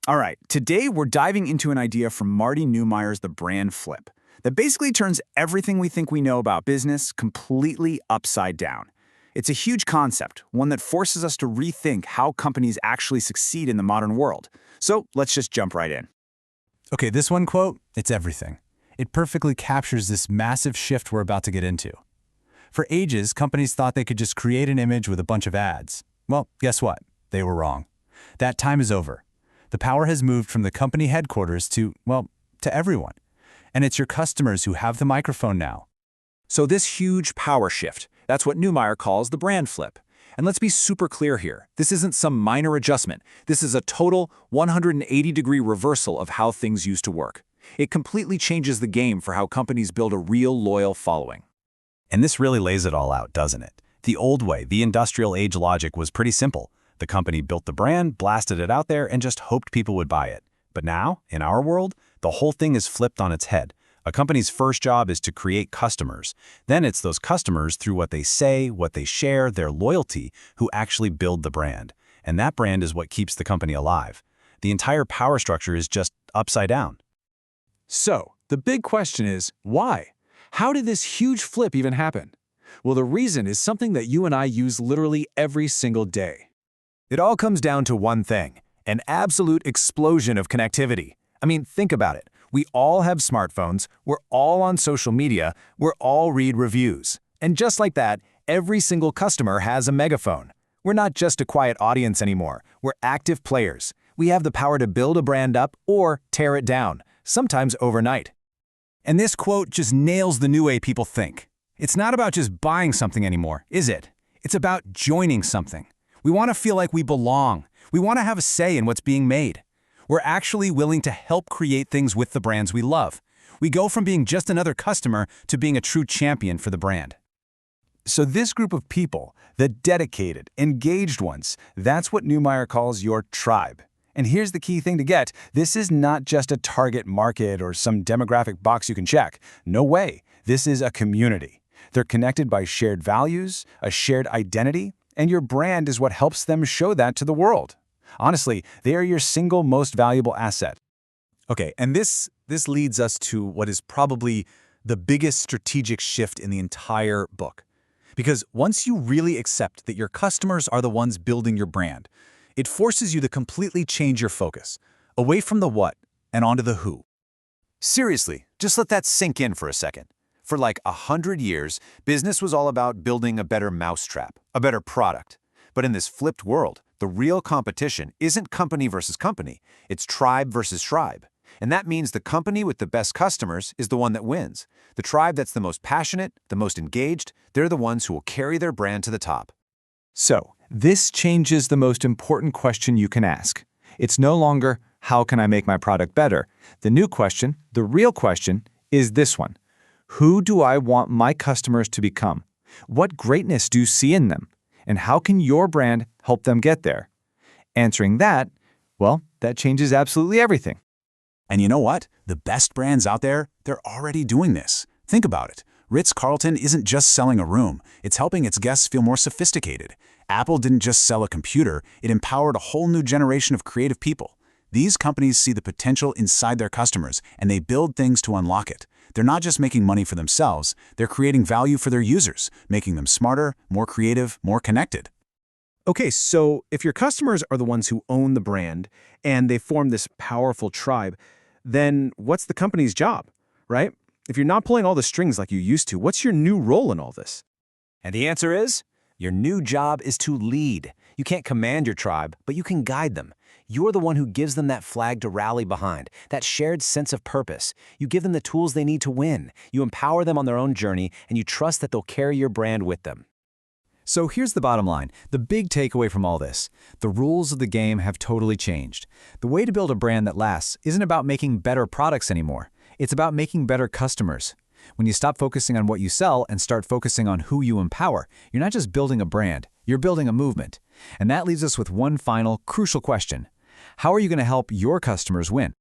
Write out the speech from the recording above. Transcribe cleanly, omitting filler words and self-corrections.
All right, today we're diving into an idea from Marty Neumeier's The Brand Flip that basically turns everything we think we know about business completely upside down. It's a huge concept, one that forces us to rethink how companies actually succeed in the modern world. So let's just jump right in. Okay, this one quote, it's everything. It perfectly captures this massive shift we're about to get into. For ages, companies thought they could just create an image with a bunch of ads. Well, guess what? They were wrong. That time is over. The power has moved from the company headquarters to everyone. And it's your customers who have the microphone now. So this huge power shift, that's what Neumeier calls the brand flip. And let's be super clear here. This isn't some minor adjustment. This is a total 180-degree reversal of how things used to work. It completely changes the game for how companies build a real loyal following. And this really lays it all out, doesn't it? The old way, the industrial age logic was pretty simple. The company built the brand, blasted it out there, and just hoped people would buy it. But now, in our world, the whole thing is flipped on its head. A company's first job is to create customers. Then it's those customers, through what they say, what they share, their loyalty, who actually build the brand. And that brand is what keeps the company alive. The entire power structure is just upside down. So, the big question is, why? How did this huge flip even happen? Well, the reason is something that you and I use literally every single day. It all comes down to one thing, an absolute explosion of connectivity. I mean, think about it. We all have smartphones, we're all on social media, we're all read reviews. And just like that, every single customer has a megaphone. We're not just a quiet audience anymore, we're active players. We have the power to build a brand up or tear it down, sometimes overnight. And this quote just nails the new way people think. It's not about just buying something anymore, is it? It's about joining something. We want to feel like we belong. We want to have a say in what's being made. We're actually willing to help create things with the brands we love. We go from being just another customer to being a true champion for the brand. So this group of people, the dedicated, engaged ones, that's what Neumeier calls your tribe. And here's the key thing to get. This is not just a target market or some demographic box you can check. No way. This is a community. They're connected by shared values, a shared identity, and your brand is what helps them show that to the world. Honestly, they are your single most valuable asset. Okay, and this leads us to what is probably the biggest strategic shift in the entire book. Because once you really accept that your customers are the ones building your brand, it forces you to completely change your focus, away from the what and onto the who. Seriously, just let that sink in for a second. For like 100 years, business was all about building a better mousetrap, a better product. But in this flipped world, the real competition isn't company versus company, it's tribe versus tribe. And that means the company with the best customers is the one that wins. The tribe that's the most passionate, the most engaged, they're the ones who will carry their brand to the top. So, this changes the most important question you can ask. It's no longer, how can I make my product better? The new question, the real question, is this one. Who do I want my customers to become? What greatness do you see in them? And how can your brand help them get there? Answering that, well, that changes absolutely everything. And you know what? The best brands out there, they're already doing this. Think about it. Ritz-Carlton isn't just selling a room, it's helping its guests feel more sophisticated. Apple didn't just sell a computer, it empowered a whole new generation of creative people. These companies see the potential inside their customers, and they build things to unlock it. They're not just making money for themselves, they're creating value for their users, making them smarter, more creative, more connected. Okay, so if your customers are the ones who own the brand and they form this powerful tribe, then what's the company's job, right? If you're not pulling all the strings like you used to, what's your new role in all this? And the answer is, your new job is to lead. You can't command your tribe, but you can guide them. You're the one who gives them that flag to rally behind, that shared sense of purpose. You give them the tools they need to win. You empower them on their own journey, and you trust that they'll carry your brand with them. So here's the bottom line, the big takeaway from all this. The rules of the game have totally changed. The way to build a brand that lasts isn't about making better products anymore. It's about making better customers. When you stop focusing on what you sell and start focusing on who you empower, you're not just building a brand, you're building a movement. And that leaves us with one final, crucial question. How are you going to help your customers win?